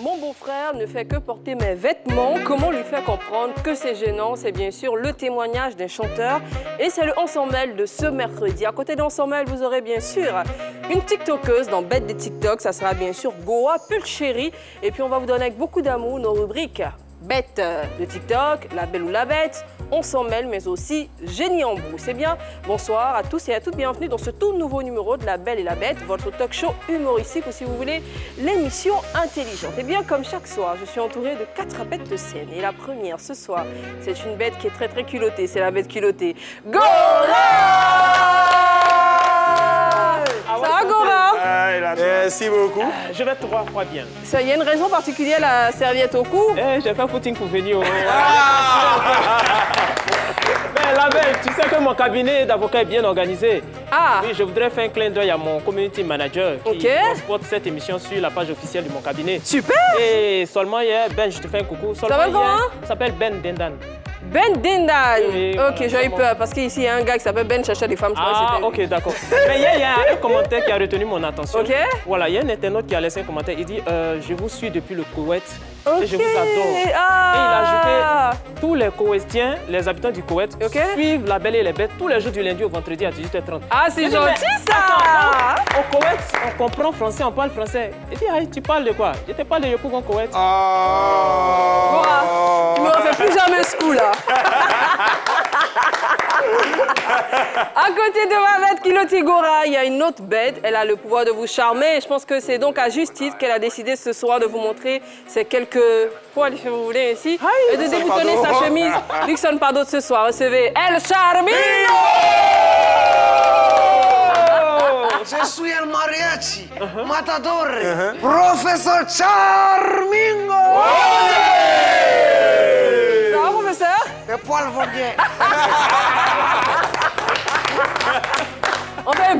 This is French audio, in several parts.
Mon beau-frère ne fait que porter mes vêtements. Comment lui faire comprendre que c'est gênant? C'est bien sûr le témoignage d'un chanteur. Et c'est le On s'en mêle de ce mercredi. À côté d'On s'en mêle, vous aurez bien sûr une TikTokeuse dans Bête des TikTok. Ça sera bien sûr Goa Pulchéry. Et puis on va vous donner avec beaucoup d'amour nos rubriques Bête de TikTok, La Belle ou la Bête, On s'en mêle, mais aussi Génie en bout. C'est bien. Bonsoir à tous et à toutes. Bienvenue dans ce tout nouveau numéro de La Belle et la Bête, votre talk show humoristique ou si vous voulez, l'émission intelligente. Et bien, comme chaque soir, je suis entourée de 4 bêtes de scène. Et la première ce soir, c'est une bête qui est très culottée. C'est la bête culottée. Gora! Ça va, Gora? Merci beaucoup. Je vais 3 fois bien. Il y a une raison particulière, la serviette au cou? J'ai fait footing pour venir. Mais la belle, tu sais que mon cabinet d'avocat est bien organisé. Ah! Oui, je voudrais faire un clin d'œil à mon community manager qui Ok. transporte cette émission sur la page officielle de mon cabinet. Super! Et seulement hier, Ben, je te fais un coucou. Ça va comment? Ça s'appelle Ben Dendan. Ben Dindan. Oui, Ok, voilà, j'ai eu bon. peur parce qu'ici il y a un gars qui s'appelle Ben cherchait des femmes. Je crois que Ah, c'était lui. ok, d'accord. Mais hier, il y a un commentaire qui a retenu mon attention. Ok. Voilà, il y a un internaute qui a laissé un commentaire. Il dit je vous suis depuis le Koweït Ok. et je vous adore. Ah. Et il a ajouté tous les Koweïtiens, les habitants du Koweït, Ok. suivent La Belle et les Bêtes tous les jours du lundi au vendredi à 18h30. Ah, c'est Je dis, gentil mais ça. attends, au Koweït, on comprend français, on parle français. Il dit tu parles de quoi? Je te parle de Yopougon Koweït. Gora, tu me refais plus jamais ce coup là. À côté de ma bête Kiloti Gora, il y a une autre bête. Elle a le pouvoir de vous charmer. Et je pense que c'est donc à juste titre qu'elle a décidé ce soir de vous montrer ces quelques poils, si vous voulez, ici. Et de déboutonner sa chemise. Luxon Pardo ce soir. Recevez El Charmingo! Je suis el mariachi, matador, professeur Charmingo. Ça va, professeur? Les poils vont bien. On fait un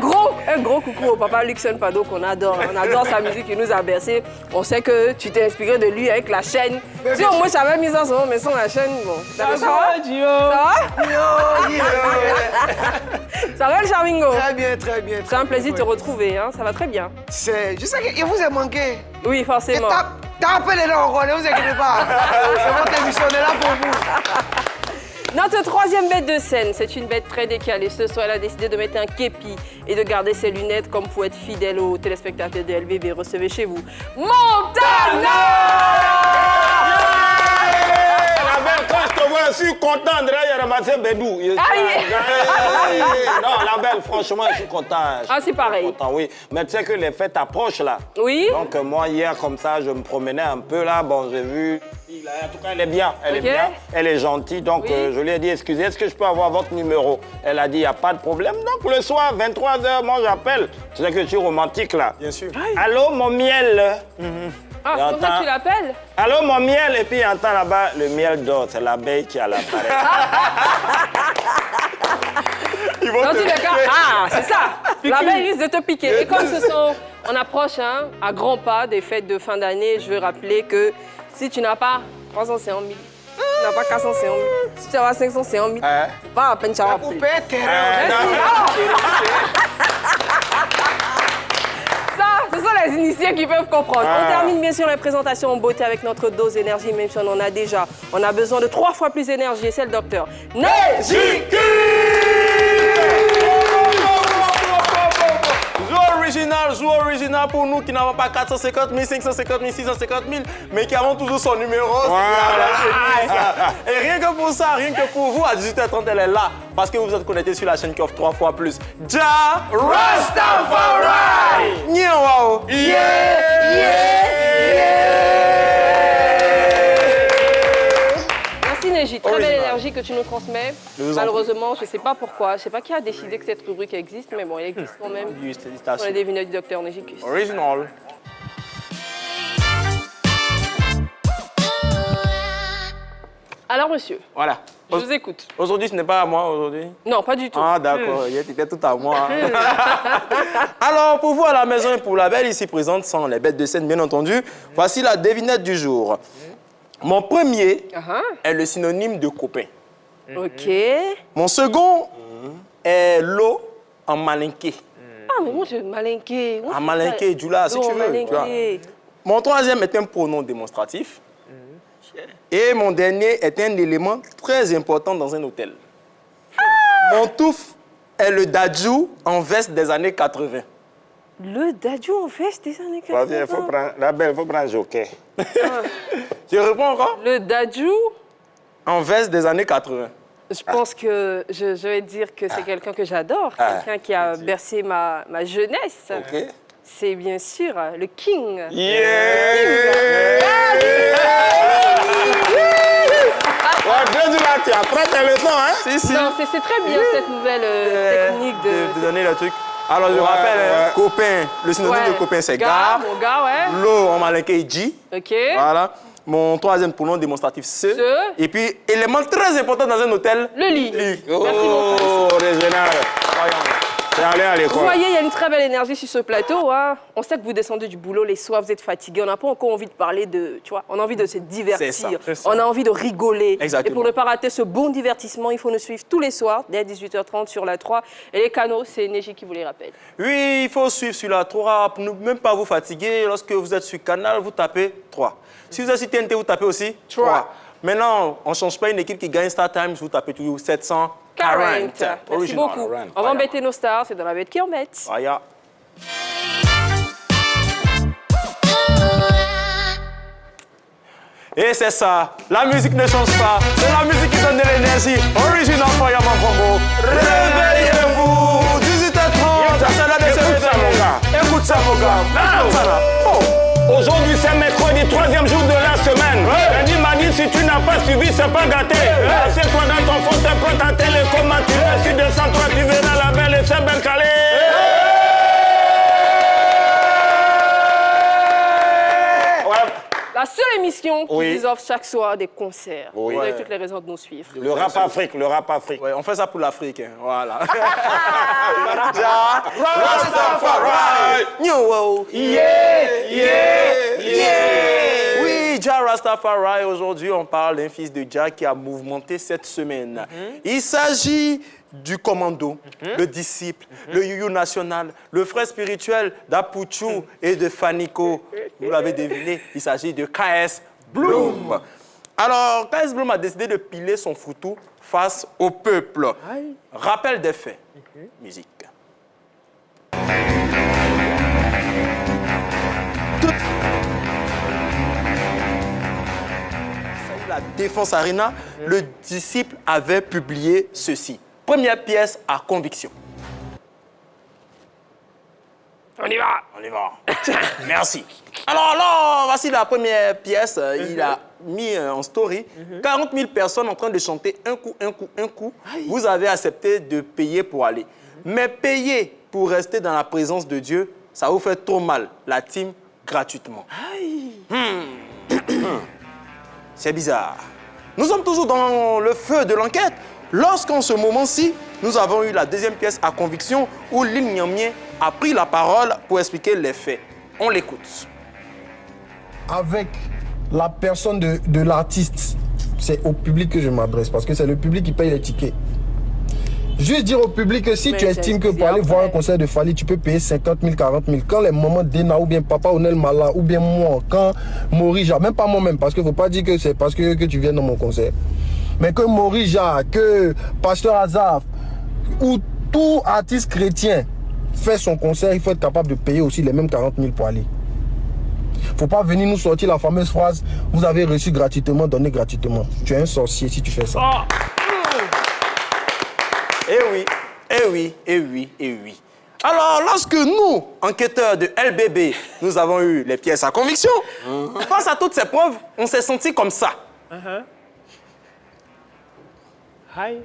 gros coucou au papa Luxon Pardo qu'on adore. On adore sa musique, il nous a bercé. On sait que tu t'es inspiré de lui avec la chaîne. Si au moins j'avais mis ça sur mais sans la chaîne, bon. Ça va? Ça va? Ça va le Charmingo? Très bien, très bien. C'est un plaisir de te retrouver, hein. Ça va très bien. Je sais qu'il vous a manqué. Oui, Et forcément. tapez les dents, ne vous inquiétez pas. C'est votre émission, on est là pour vous. Notre troisième bête de scène, c'est une bête très décalée. Ce soir, elle a décidé de mettre un képi et de garder ses lunettes comme pour être fidèle aux téléspectateurs de LBB. Recevez chez vous Montana! Quand je te vois, je suis content de ramasser Bédou. Non, la belle, franchement, je suis content. Ah, c'est pareil. Content, oui. Mais tu sais que les fêtes approchent là. Oui? Donc moi, hier, comme ça, je me promenais un peu là. Bon, j'ai vu. En tout cas, elle est bien. Elle est Ok. bien. Elle est gentille. Donc Oui. je lui ai dit, excusez, est-ce que je peux avoir votre numéro? Elle a dit, il n'y a pas de problème. Donc le soir, 23h, moi, j'appelle. Tu sais que je suis romantique là. Bien sûr. Allô, mon miel. Ah, c'est pour ça que tu l'appelles? Allô, mon miel. Et puis, il entend là-bas, le miel d'or. C'est l'abeille qui a l'appareil. Ils vont Dans te tous les cas, piquer. ah, c'est ça. L'abeille risque de te piquer. Et comme on approche hein, à grands pas des fêtes de fin d'année, je veux rappeler que si tu n'as pas 350 000, tu n'as pas 450 000, si tu as 550 000, c'est pas à peine tu vas appeler. Coupé terrain. Ça, ce sont les initiés qui peuvent comprendre. On termine bien sûr les présentations en beauté avec notre dose d'énergie, même si on en a déjà. On a besoin de 3 fois plus d'énergie et c'est le docteur Nejiku. Joue original pour nous qui n'avons pas 450 000, 550 000, 650 000, mais qui avons toujours son numéro. Et rien que pour ça, rien que pour vous, à 18h30, elle est là. Parce que vous êtes connectés sur la chaîne qui offre 3 fois plus. Ja Rastafari! Nyawao! Merci Neji, très belle Original. énergie que tu nous transmets. vous en Malheureusement, je ne sais pas pourquoi, je ne sais pas qui a décidé que cette rubrique existe, mais bon, elle existe quand même. On est des vignettes du docteur Nejikus. Original. Alors monsieur, Voilà. je vous écoute. Aujourd'hui, ce n'est pas à moi aujourd'hui. Non, pas du tout. Ah d'accord, il était tout à moi. Alors, pour vous à la maison et pour la belle ici présente, sans les bêtes de scène bien entendu, voici la devinette du jour. Mon premier est le synonyme de copain. Ok. Mon second est l'eau en malinqué. Ah, mais moi, je malinqué. En malinqué, du là, si tu veux. Tu vois. Mon troisième est un pronom démonstratif. Et mon dernier est un élément très important dans un hôtel. Mon touffe est le dadju en veste des années 80. Le dadju en veste des années 80. Vas-y, la belle, il faut prendre joker. Je réponds encore? Le dadju, En veste des années 80. je pense que je vais dire que c'est quelqu'un que j'adore, quelqu'un qui a bercé ma jeunesse. OK. C'est bien sûr le King. Ouais, tu apprends tes leçons, hein? Si. Non, c'est très bien cette nouvelle technique De donner le truc. Alors, je rappelle, hein, copain, le synonyme de copain, c'est gars. Mon gars, ouais. L'eau, en malinqué, G. OK. Voilà. Mon troisième pronom démonstratif, ce. Et puis, élément très important dans un hôtel. Le lit. Lit. Oh, régional. C'est aller à Vous l'école. voyez, il y a une très belle énergie sur ce plateau. Hein. On sait que vous descendez du boulot les soirs, vous êtes fatigués. On n'a pas encore envie de parler de... Tu vois, on a envie de se divertir. C'est ça. On a envie de rigoler. Exactement. Et pour ne pas rater ce bon divertissement, il faut nous suivre tous les soirs, dès 18h30 sur la 3. Et les canaux, c'est Neji qui vous les rappelle. Oui, il faut suivre sur la 3 pour ne même pas vous fatiguer. Lorsque vous êtes sur Canal, vous tapez 3. Si vous êtes sur TNT, vous tapez aussi 3. Maintenant, on ne change pas une équipe qui gagne Star Times, vous tapez toujours 740. 40. Merci Original. beaucoup. On va embêter nos stars, c'est dans la bête qui embête. Aya. Et c'est ça, la musique ne change pas, c'est la musique qui donne de l'énergie. Original Fireman Congo. Réveillez-vous, 18h30, c'est l'heure de se réveiller. Écoute ça, mon gars. Écoute ça, là. Oh. Aujourd'hui, c'est mercredi, 3e jour de la semaine. Lundi, mardi, si tu n'as pas suivi, c'est pas gâté. Assieds-toi dans ton fauteuil, prends ta télécommande. Si tu descends, toi, tu verras la belle et c'est belle calée. La seule émission qui Oui. vous offre chaque soir des concerts. Oui. Vous avez toutes les raisons de nous suivre. Le rap Afrique, le rap Afrique. Ouais, on fait ça pour l'Afrique, hein. Voilà. Ja, Rastafari. Yo, Oui, Ja Rastafari. Aujourd'hui, on parle d'un fils de Ja qui a mouvementé cette semaine. Il s'agit du commando, le disciple, le yoyo national, le frère spirituel d'Apuchou et de Faniko. Vous l'avez deviné, il s'agit de KS Bloom. Alors, KS Bloom a décidé de piler son foutou face au peuple. Rappel des faits. Musique. La Défense Arena, le disciple avait publié ceci. Première pièce à conviction. On y va. On y va. Merci. Alors, voici la première pièce. Il a mis en story 40 000 personnes en train de chanter un coup, un coup, un coup. Vous avez accepté de payer pour aller. Mais payer pour rester dans la présence de Dieu, ça vous fait trop mal. La team gratuitement. C'est bizarre. Nous sommes toujours dans le feu de l'enquête. Lorsqu'en ce moment-ci, nous avons eu la deuxième pièce à conviction où Lil Niamien a pris la parole pour expliquer les faits. On l'écoute. Avec la personne de l'artiste, c'est au public que je m'adresse parce que c'est le public qui paye les tickets. Juste dire au public que si Mais tu estimes que pour aller voir un concert de Fally, tu peux payer 50 000, 40 000. Quand les moments d'Ena ou bien Papa Onel Mala ou bien moi, quand Morija, même pas moi-même, parce qu'il ne faut pas dire que c'est parce que tu viens dans mon concert. Mais que Morija, que Pasteur Azaf ou tout artiste chrétien fait son concert, il faut être capable de payer aussi les mêmes 40 000 pour aller. Il ne faut pas venir nous sortir la fameuse phrase « Vous avez reçu gratuitement, donné gratuitement ». Tu es un sorcier si tu fais ça. Eh oui, eh oui, eh oui, eh oui. Alors, lorsque nous, enquêteurs de LBB, nous avons eu les pièces à conviction, face à toutes ces preuves, on s'est senti comme ça. Hi.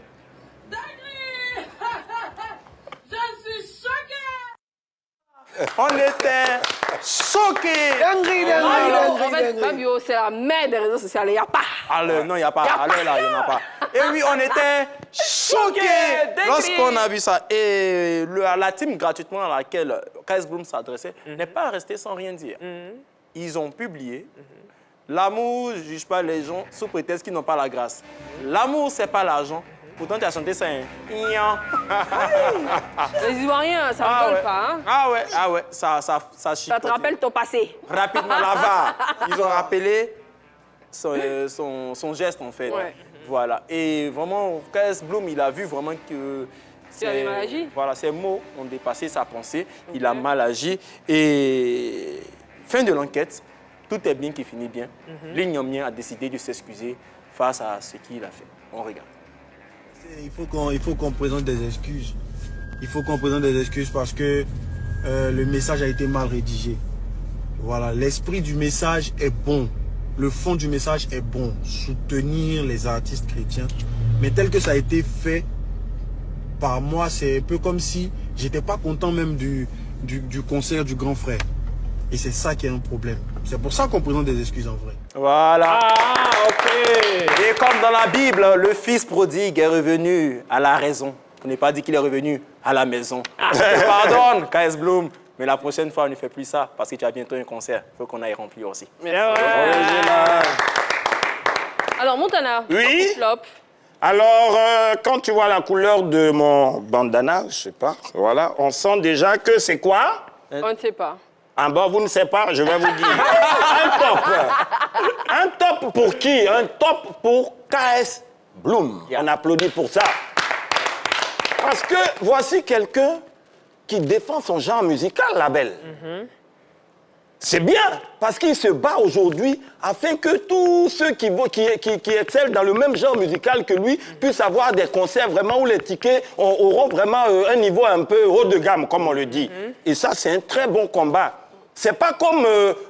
On était choqués. En fait, Fabio, c'est la mère des réseaux sociaux. Il n'y a pas. Alors, non, il n'y a pas. Alors là, il n'y en a pas. Et oui, on était choqués lorsqu'on a vu ça. Et la team gratuitement à laquelle KS Bloom s'adressait n'est pas restée sans rien dire. Ils ont publié. L'amour ne juge pas les gens sous prétexte qu'ils n'ont pas la grâce. L'amour, ce n'est pas l'argent. Pourtant, tu as chanté ça, hein. Les Ivoiriens, ça ne rigole pas, hein? Ah ouais, ça Ça chipote. te rappelle ton passé. Rapidement, la VAR. Ils ont rappelé son geste, en fait. Ouais. Voilà. Et vraiment, KS Bloom, il a vu vraiment que... Il avait mal agi. Voilà, ses mots ont dépassé sa pensée. Il a mal agi. Et fin de l'enquête, tout est bien qui finit bien. L'Ignamien a décidé de s'excuser face à ce qu'il a fait. On regarde. Il faut qu'on présente des excuses. Il faut qu'on présente des excuses parce que le message a été mal rédigé. Voilà, l'esprit du message est bon. Le fond du message est bon. Soutenir les artistes chrétiens. Mais tel que ça a été fait par moi, c'est un peu comme si j'étais pas content même du concert du grand frère. Et c'est ça qui est un problème. C'est pour ça qu'on présente des excuses en vrai. Voilà. Ah, ok. Et comme dans la Bible, le fils prodigue est revenu à la raison. On n'est pas dit qu'il est revenu à la maison. Je te pardonne, KS Bloom. Mais la prochaine fois, on ne fait plus ça parce que tu as bientôt un concert. Il faut qu'on aille remplir aussi. Original. Alors, Montana, Oui. flop. Alors, quand tu vois la couleur de mon bandana, je sais pas, voilà, on sent déjà que c'est quoi? On ne sait pas. Ah bon, vous ne savez pas, je vais vous dire. Un top. Un top pour qui? Un top pour KS Bloom. On applaudit pour ça. Parce que voici quelqu'un qui défend son genre musical, la belle. C'est bien, parce qu'il se bat aujourd'hui afin que tous ceux qui excellent dans le même genre musical que lui puissent avoir des concerts vraiment où les tickets auront vraiment un niveau un peu haut de gamme, comme on le dit. Et ça, c'est un très bon combat. C'est pas comme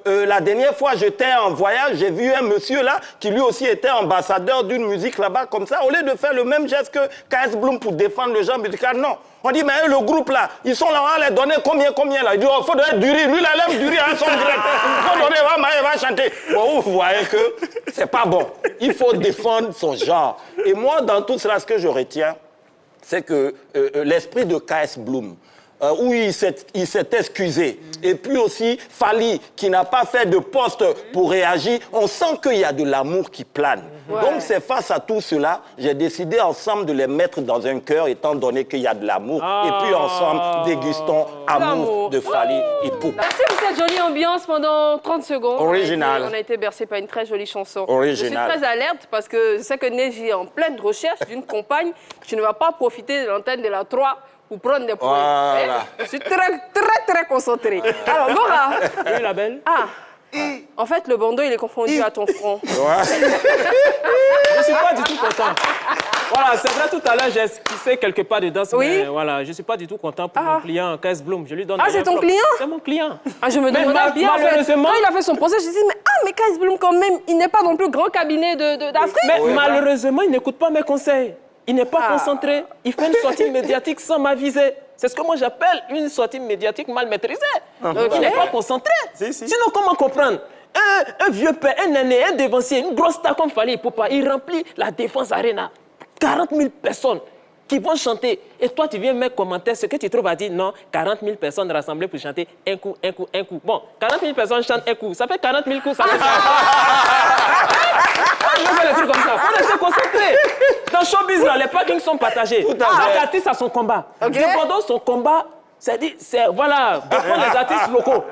la dernière fois, j'étais en voyage, j'ai vu un monsieur là qui lui aussi était ambassadeur d'une musique là-bas comme ça. Au lieu de faire le même geste que KS Bloom pour défendre le genre musical, non. On dit, mais le groupe là, ils sont là, on va les donner combien là? Il dit, il faut donner du riz. Lui, là, il aime du riz à son directeur. Il faut donner, il va chanter. Bon, vous voyez que c'est pas bon. Il faut défendre son genre. Et moi, dans tout cela, ce que je retiens, c'est que l'esprit de KS Bloom, où il s'est excusé. Et puis aussi, Fally, qui n'a pas fait de poste pour réagir, on sent qu'il y a de l'amour qui plane. Ouais. Donc c'est face à tout cela, j'ai décidé ensemble de les mettre dans un cœur, étant donné qu'il y a de l'amour. Et puis ensemble, dégustons Amour de Fally et Poupa. Merci pour cette jolie ambiance pendant 30 secondes. Original. On a été bercé par une très jolie chanson. Original. Je suis très alerte parce que je sais que Neji est en pleine recherche d'une compagne que tu ne vas pas profiter de l'antenne de la 3 pour prendre des points. Voilà. Je suis très concentrée. Alors, Gora. Oui, la belle. Ah. En fait, le bandeau, il est confondu à ton front. Je ne suis pas du tout content. Voilà, c'est vrai, tout à l'heure, j'ai esquissé quelque part dedans, Oui. mais voilà, je ne suis pas du tout content pour mon client, KS Bloom. Je lui donne Ah, c'est ton client? C'est mon client. Ah, je me Mais demandais bien, en fait, malheureusement- quand il a fait son procès, je me suis dit, mais KS Bloom, quand même, il n'est pas dans le plus grand cabinet d'Afrique. Mais malheureusement, il n'écoute pas mes conseils. Il n'est pas Ah. concentré. Il fait une sortie médiatique sans m'aviser. C'est ce que moi j'appelle une sortie médiatique mal maîtrisée. Il n'est pas concentré. Sinon, comment comprendre? Un vieux père, un aîné, un dévancier, une grosse star comme Fally Poupa, il remplit la Défense Arena. 40 000 personnes qui vont chanter. Et toi, tu viens mettre commentaire, ce que tu trouves à dire, non, 40 000 personnes rassemblées pour chanter un coup, un coup, un coup. Bon, 40 000 personnes chantent un coup. Ça fait 40 000 coups, ça fait ça. Je fais des trucs comme ça. Faut rester concentré. Dans showbiz, là, les parkings sont partagés. Chaque artiste a son combat. Cependant, son combat, c'est voilà, défendre les artistes locaux.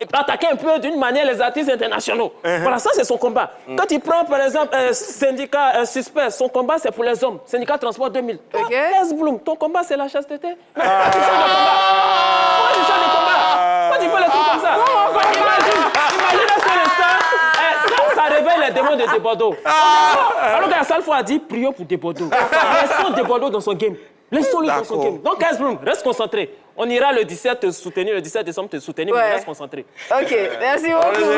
Et attaquer un peu d'une manière les artistes internationaux. Voilà, ça c'est son combat. Quand il prend par exemple un syndicat suspect, son combat c'est pour les hommes. Syndicat Transport 2000. KS Bloom, ton combat c'est la chasteté. Pourquoi tu chantes le combat? Pourquoi tu fais les trucs comme ça? Imagine un seul instant, ça réveille les démons de Desbordeaux. Alors que la seule fois a dit prions pour Desbordeaux. Laissons Desbordeaux dans son game. Laissons-le dans son game. Donc KS Bloom, reste concentré. On ira le 17 te soutenir, le 17 décembre te soutenir, mais reste concentré. Ok, merci beaucoup.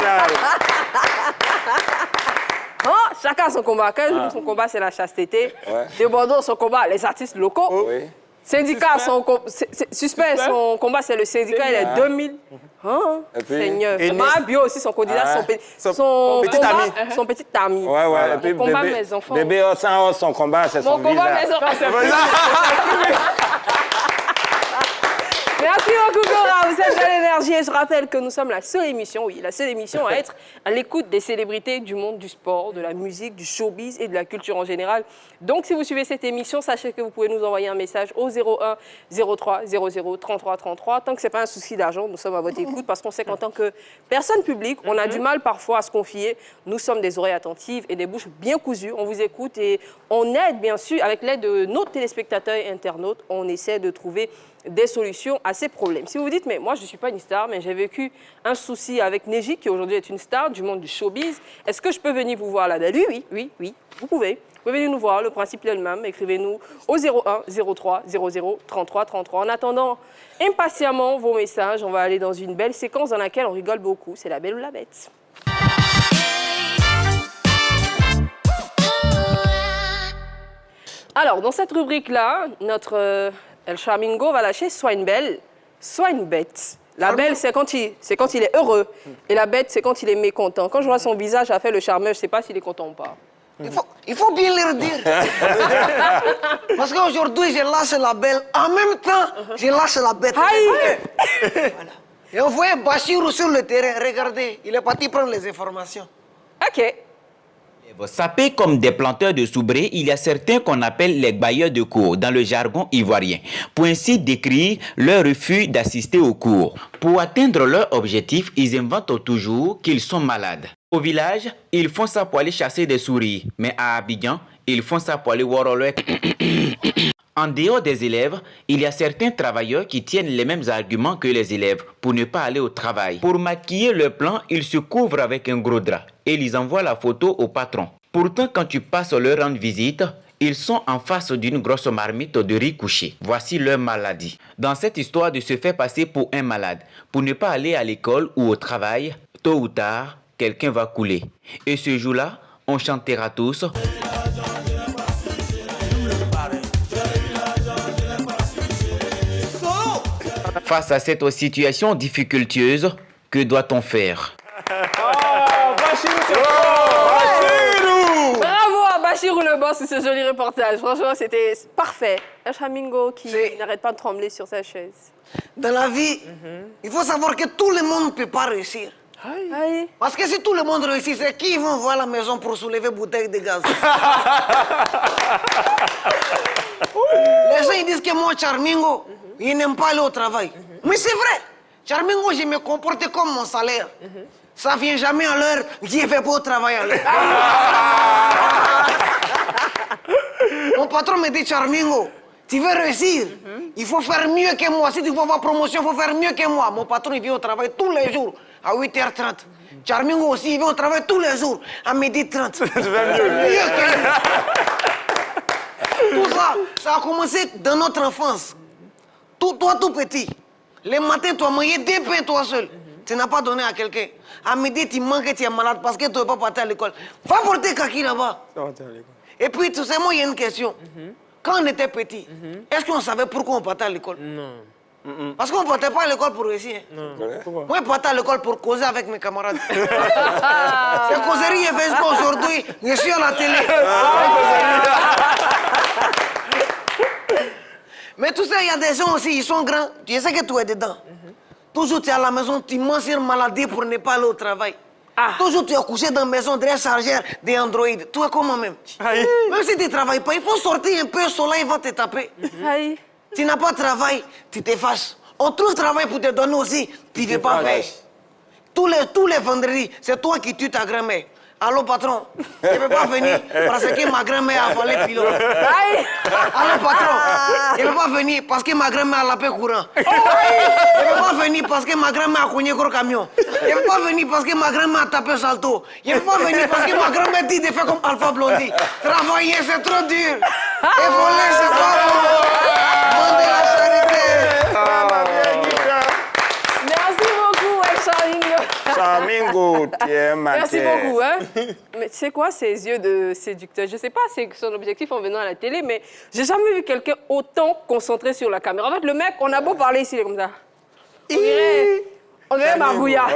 Oh, chacun a son combat. Son combat, c'est la chasteté. De Bordeaux, son combat, les artistes locaux. Syndicat, suspect, son combat, c'est le syndicat, il est 2000. Oh, Seigneur. Bio aussi, son candidat, son petit ami. Son petit ami. Et puis, mon combat, mes enfants. Bébé son combat, c'est son Mon combat, visa. mes enfants. Merci beaucoup, Cora. Vous êtes de l'énergie. Et je rappelle que nous sommes la seule émission, oui, la seule émission à être à l'écoute des célébrités du monde du sport, de la musique, du showbiz et de la culture en général. Donc, si vous suivez cette émission, sachez que vous pouvez nous envoyer un message au 01 03 00 33 33. Tant que ce n'est pas un souci d'argent, nous sommes à votre écoute parce qu'on sait qu'en tant que personne publique, on a du mal parfois à se confier. Nous sommes des oreilles attentives et des bouches bien cousues. On vous écoute et on aide, bien sûr, avec l'aide de nos téléspectateurs et internautes, on essaie de trouver des solutions à ces problèmes. Si vous vous dites, mais moi, je ne suis pas une star, mais j'ai vécu un souci avec Neji, qui aujourd'hui est une star du monde du showbiz, est-ce que je peux venir vous voir là-bas? Oui, vous pouvez. Vous pouvez venir nous voir, le principe est le même. Écrivez-nous au 01 03 00 33 33. En attendant impatiemment vos messages, on va aller dans une belle séquence dans laquelle on rigole beaucoup. C'est La Belle ou la Bête. Alors, dans cette rubrique-là, notre El Charmingo va lâcher soit une belle, soit une bête. La belle, c'est quand il est heureux. Et la bête, c'est quand il est mécontent. Quand je vois son visage à faire le charmeur, je ne sais pas s'il est content ou pas. Il faut bien leur dire. Parce qu'aujourd'hui, je lâche la belle. En même temps, je lâche la bête. Voilà. Et on voyait Bachirou sur le terrain. Regardez, il est parti prendre les informations. OK. Sapés comme des planteurs de soubrés, il y a certains qu'on appelle les bailleurs de cours dans le jargon ivoirien, pour ainsi décrire leur refus d'assister aux cours. Pour atteindre leur objectif, ils inventent toujours qu'ils sont malades. Au village, ils font ça pour aller chasser des souris, mais à Abidjan, ils font ça pour aller voir leur... En dehors des élèves, il y a certains travailleurs qui tiennent les mêmes arguments que les élèves pour ne pas aller au travail. Pour maquiller leur plan, ils se couvrent avec un gros drap et ils envoient la photo au patron. Pourtant, quand tu passes leur rendre visite, ils sont en face d'une grosse marmite de riz couché. Voici leur maladie. Dans cette histoire de se faire passer pour un malade, pour ne pas aller à l'école ou au travail, tôt ou tard, quelqu'un va couler. Et ce jour-là, on chantera tous... Face à cette situation difficultueuse, que doit-on faire? Bravo à Bachirou le boss sur ce joli reportage. Franchement, c'était parfait. Un Chamingo qui n'arrête pas de trembler sur sa chaise. Dans la vie, il faut savoir que tout le monde ne peut pas réussir. Aïe. Parce que si tout le monde réussit, c'est qui vont voir la maison pour soulever bouteille de gaz? Les gens ils disent que moi, Charmingo, il n'aime pas aller au travail. Mais c'est vrai. Charmingo, je me comporte comme mon salaire. Ça vient jamais à l'heure, je ne vais pas au travail à l'heure. Mon patron me dit, Charmingo, tu veux réussir, il faut faire mieux que moi. Si tu veux avoir promotion, il faut faire mieux que moi. Mon patron, il vient au travail tous les jours à 8h30. Charmingo aussi, il vient au travail tous les jours à 12h30. Je vais mieux que lui. Tout ça, ça a commencé dans notre enfance. Toi, tout petit. Le matin, tu as mangé 2 pains toi seul. Tu n'as pas donné à quelqu'un. À midi, tu manques et tu es malade parce que tu n'es pas parti à l'école. Va porter kaki là-bas. Et puis, tout simplement, il y a une question. Quand on était petit, est-ce qu'on savait pourquoi on partait à l'école? Non. Parce qu'on ne partait pas à l'école pour réussir. Non. Moi, je partais à l'école pour causer avec mes camarades. C'est causerie et Facebook aujourd'hui. Je suis à la télé. Mais tout ça, il y a des gens aussi, ils sont grands. Tu sais que tu es dedans. Toujours tu es à la maison, tu manges une maladie pour ne pas aller au travail. Toujours tu es couché dans la maison, derrière chargeur des Android. Tu es comme moi-même. Même si tu ne travailles pas, il faut sortir un peu, le soleil va te taper. Tu n'as pas de travail, tu te fâches. On trouve travail pour te donner aussi, tu ne veux pas faire. Tous les vendredis, c'est toi qui tues ta grand-mère. Allô, patron, je ne peux pas venir parce que ma grand-mère a volé le pilote. Allô, patron, je ne peux pas venir parce que ma grand-mère a lapé courant. Je ne peux pas venir parce que ma grand-mère a cogné gros camion. Je ne peux pas venir parce que ma grand-mère a tapé salto. Je ne peux pas venir parce que ma grand-mère dit de faire comme Alpha Blondie. Travailler, c'est trop dur. Et voler, c'est pas bon. Demander la charité. Merci beaucoup, Chamingo. Chamingo, tu es ma Merci beaucoup. Hein? Mais tu sais quoi, ces yeux de séducteur, je ne sais pas c'est son objectif en venant à la télé, mais j'ai jamais vu quelqu'un autant concentré sur la caméra. En fait, le mec, on a beau parler ici, il est comme ça. On dirait Marbouilla.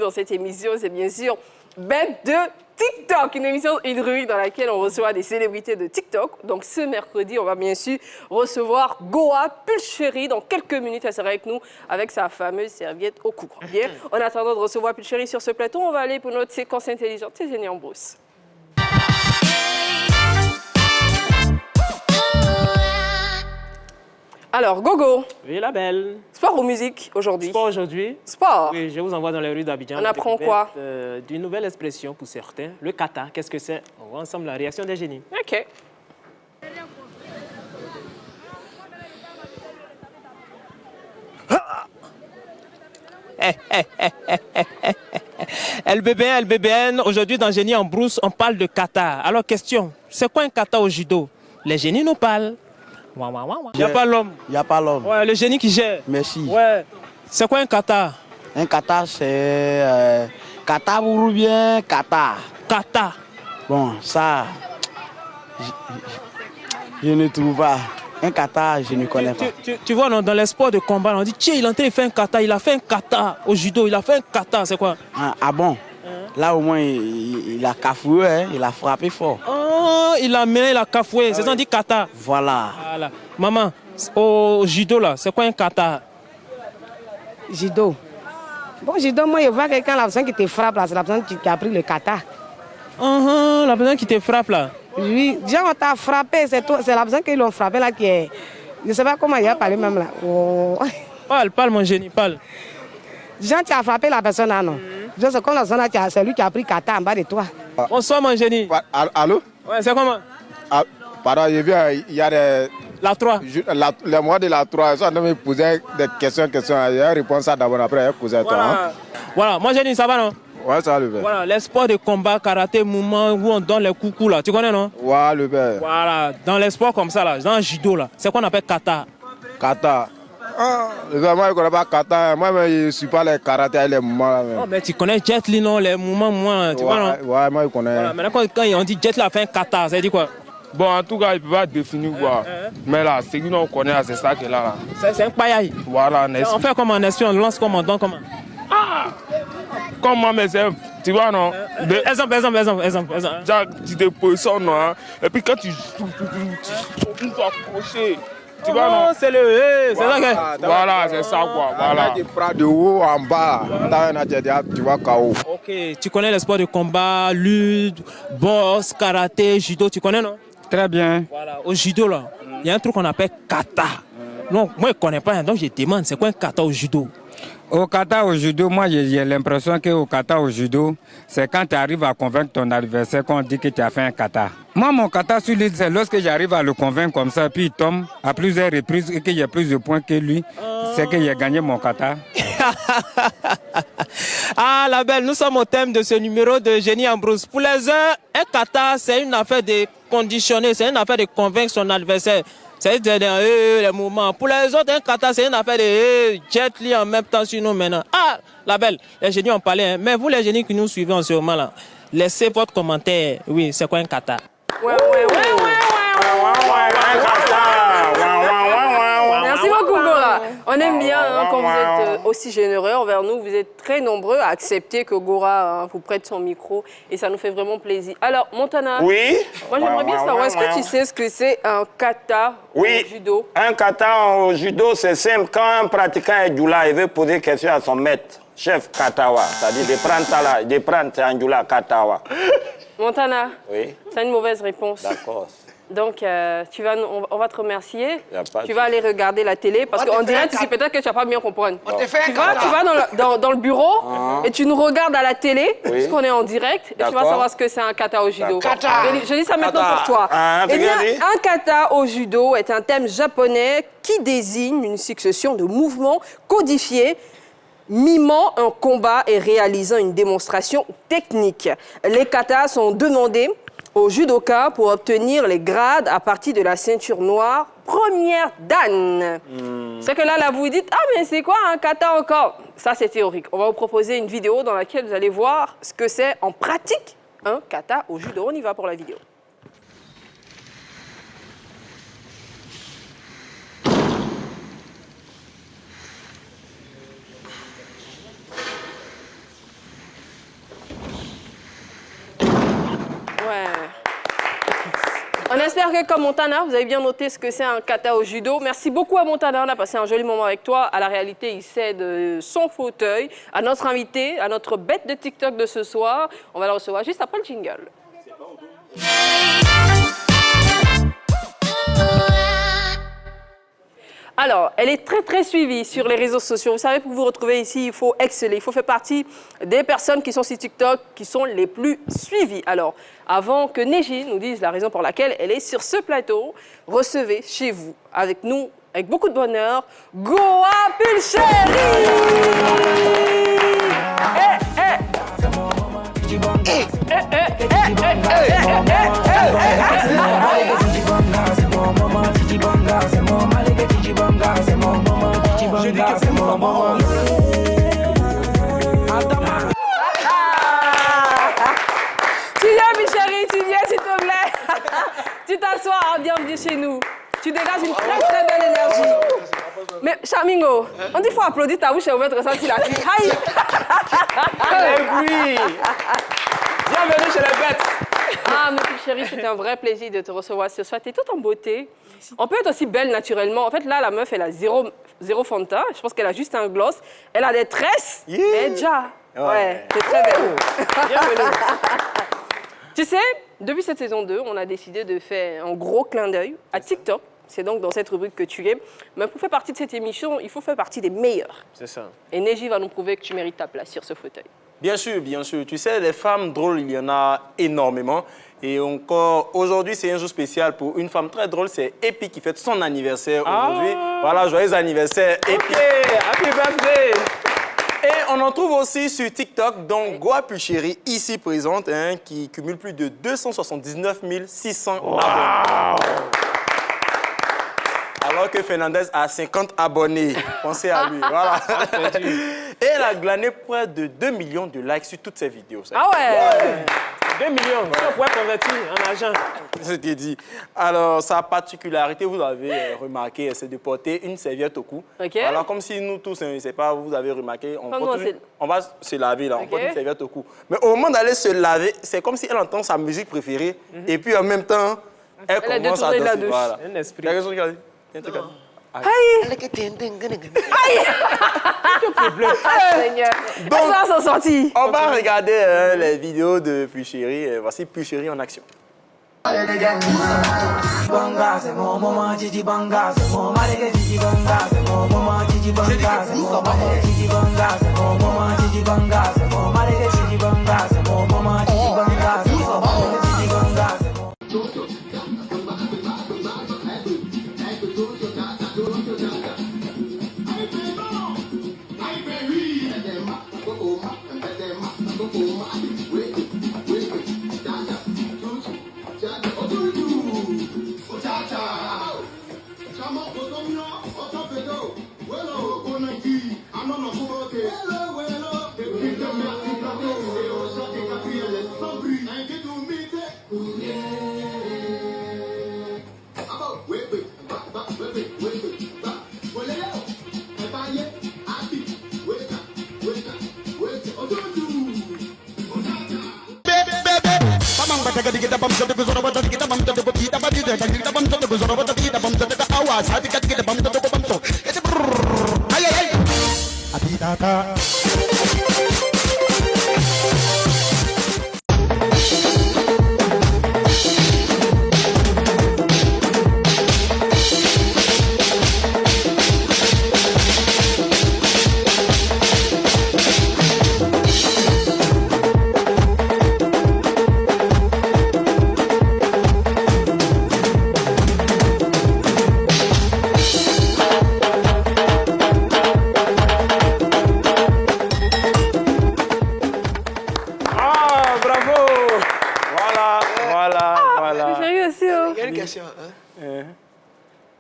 dans cette émission, c'est bien sûr Bête de TikTok, une rubrique dans laquelle on reçoit des célébrités de TikTok. Donc ce mercredi, on va bien sûr recevoir Goa Pulchéry. Dans quelques minutes, elle sera avec nous avec sa fameuse serviette au cou. Bien, en attendant de recevoir Pulchéry sur ce plateau, on va aller pour notre séquence intelligente. C'est génial, Bruce. Alors, Gogo. Oui, la belle. Sport ou musique aujourd'hui? Sport aujourd'hui. Sport. Oui, je vous envoie dans les rues d'Abidjan. On apprend quoi? D'une nouvelle expression pour certains. Le kata, qu'est-ce que c'est? On voit ensemble la réaction des génies. OK. LBBN, aujourd'hui dans Génie en brousse, on parle de kata. Alors question, c'est quoi un kata au judo? Les génies nous parlent. Il n'y a pas l'homme. Il n'y a pas l'homme. Ouais, le génie qui gère. Merci. Ouais. C'est quoi un kata? Un kata, c'est kata ou bien kata. Kata. Bon, ça, je ne trouve pas. Un kata, je ne connais pas. Tu vois, non, dans les sports de combat, on dit, tiens, il est en train de faire un kata. Il a fait un kata au judo. Il a fait un kata, c'est quoi? Ah bon? Là, au moins, il a cafoué, hein, il a frappé fort. Oh, il a mené, il a cafoué. C'est ça, on dit kata. Voilà. Maman, au judo, là, c'est quoi un kata? Judo. Bon, judo, moi, je vois quelqu'un, la personne qui te frappe, là, c'est la personne qui a pris le kata. La personne qui te frappe, là. Oui, déjà, on t'a frappé, c'est la personne qui l'ont frappé, là, qui est... Je ne sais pas comment il a parlé même, là. Oh. Parle, mon génie, parle. Jean, tu as frappé la personne, là, non? C'est comme la personne, là, c'est lui qui a pris kata en bas de toi. Bonsoir, mon génie. Allô? Ouais, c'est comment? Pardon, je viens, il y a des... La 3. Les mois de la 3, ils sont en train de me poser des questions. Je réponds ça d'abord, après, je pose à toi. Voilà, moi, génie, ça va, non? Ouais, ça va, le père. Voilà, les sports de combat, karaté, mouvement, où on donne les coucous, là. Tu connais, non? Ouais, le père. Voilà, dans les sports comme ça, là, dans le judo, là, c'est quoi on appelle kata? Kata. Moi, je ne connais pas kata. Moi, je ne suis pas les karaté et les mouvements. Oh, mais tu connais Jet Li, non? Les mouvements, tu vois, non? Ouais, moi, je connais. Voilà, maintenant, quand on dit Jet Li a fait un kata, ça dit quoi? Bon, en tout cas, il ne peut pas définir quoi. Mais là, ce que nous connaît, c'est ça qui est là. C'est un payaï. Voilà, on fait comment en espion, on lance comment, on donne comment? Comment, mais c'est... Tu vois, non? Exemple. Genre, tu te positionnes, non? Et puis quand tu accrocher. Tu vois, non? C'est le... c'est ça que... Voilà, c'est ça, quoi. Voilà. Tu prends de haut en bas. Tu vois KO. Ok, tu connais les sports de combat, lutte, boxe, karaté, judo, tu connais, non? Très bien. Voilà, au judo, là, il y a un truc qu'on appelle kata. Non, moi, je ne connais pas, donc je demande, c'est quoi un kata au judo? Au kata au judo, moi j'ai l'impression qu'au kata au judo, c'est quand tu arrives à convaincre ton adversaire qu'on dit que tu as fait un kata. Moi, mon kata sur lui, c'est lorsque j'arrive à le convaincre comme ça, puis il tombe à plusieurs reprises et qu'il y a plus de points que lui, c'est que j'ai gagné mon kata. Ah, la belle, nous sommes au thème de ce numéro de Génie en brousse. Pour les uns, un kata, c'est une affaire de conditionner, c'est une affaire de convaincre son adversaire. C'est les mouvements. Pour les autres, un kata, c'est une affaire de Jet Li en même temps sur nous maintenant. Ah, la belle, les génies ont parlé. Hein. Mais vous, les génies qui nous suivez en ce moment-là, laissez votre commentaire. Oui, c'est quoi un kata? Merci beaucoup, Gora. On aime bien quand vous êtes aussi généreux envers nous. Vous êtes très nombreux à accepter que Gora vous prête son micro et ça nous fait vraiment plaisir. Alors, Montana, oui? Moi, j'aimerais bien savoir, est-ce que tu sais ce que c'est un kata au judo? Un kata au judo, c'est simple. Quand un pratiquant est djoula, il veut poser question à son maître, chef katawa, c'est-à-dire de prendre ça là, de prendre un djoula katawa. Montana, oui? C'est une mauvaise réponse. D'accord. Donc, on va te remercier. Tu vas de... aller regarder la télé parce qu'en direct, c'est peut-être que tu n'as pas bien compris. Tu vas dans le bureau et tu nous regardes à la télé parce qu'on est en direct et tu vas savoir ce que c'est un kata au judo. Je dis ça maintenant pour toi. Eh bien, un kata au judo est un thème japonais qui désigne une succession de mouvements codifiés mimant un combat et réalisant une démonstration technique. Les katas sont demandés aux judokas pour obtenir les grades à partir de la ceinture noire première dan. C'est que là, vous dites, ah mais c'est quoi un kata encore? Ça, c'est théorique. On va vous proposer une vidéo dans laquelle vous allez voir ce que c'est en pratique un kata au judo. On y va pour la vidéo. j'espère que comme Montana, vous avez bien noté ce que c'est un kata au judo. Merci beaucoup à Montana, on a passé un joli moment avec toi. À la réalité, il cède son fauteuil à notre invité, à notre bête de TikTok de ce soir. On va le recevoir juste après le jingle. Alors, elle est très suivie sur les réseaux sociaux. Vous savez, pour vous retrouver ici, il faut exceller. Il faut faire partie des personnes qui sont sur TikTok, qui sont les plus suivies. Alors, avant que Neji nous dise la raison pour laquelle elle est sur ce plateau, recevez chez vous, avec nous, avec beaucoup de bonheur, Goa Pulchéry! Je dis que c'est mon maman. Tu viens, Pulchéry, tu viens, s'il te plaît. Tu t'assois, bienvenue chez nous. Tu dégages une très belle énergie. Mais Charmingo, on dit qu'il faut applaudir ta bouche et ouverte, ressentir la fille. Aïe! Oui. Bienvenue chez les bêtes. Ah, mais Pulchéry, c'était un vrai plaisir de te recevoir ce soir. Tu es toute en beauté. On peut être aussi belle naturellement. En fait, là, la meuf, elle a zéro fond de teint. Je pense qu'elle a juste un gloss. Elle a des tresses, mais déjà. Ouais, c'est très belle. Bienvenue. Tu sais, depuis cette saison 2, on a décidé de faire un gros clin d'œil à TikTok. C'est donc dans cette rubrique que tu es. Mais pour faire partie de cette émission, il faut faire partie des meilleurs. C'est ça. Et Neji va nous prouver que tu mérites ta place sur ce fauteuil. Bien sûr, bien sûr. Tu sais, les femmes drôles, il y en a énormément. Et encore, aujourd'hui, c'est un jour spécial pour une femme très drôle. C'est Epi qui fête son anniversaire aujourd'hui. Voilà, joyeux anniversaire, Epi. Ok, happy birthday. Et on en trouve aussi sur TikTok, donc Goa Pulchéry, ici présente, hein, qui cumule plus de 279 600 abonnés. Alors que Fernandez a 50 abonnés. Pensez à lui, voilà. Et elle a glané près de 2 millions de likes sur toutes ses vidéos. Ah ouais, 2 millions, on pourrait convertir en argent. C'est ce qu'il dit. Alors, sa particularité, vous avez remarqué, c'est de porter une serviette au cou. Okay. Alors, comme si nous tous, je ne sais pas, vous avez remarqué, on va se laver là, on porte une serviette au cou. Mais au moment d'aller se laver, c'est comme si elle entend sa musique préférée et puis en même temps, elle commence à danser. La douche. Voilà. Un esprit. Il y a quelque chose qui a dit. Aïe! Seigneur. Donc, ça s'en sorti. On va regarder les vidéos de Pulchéry. Voici Pulchéry en action.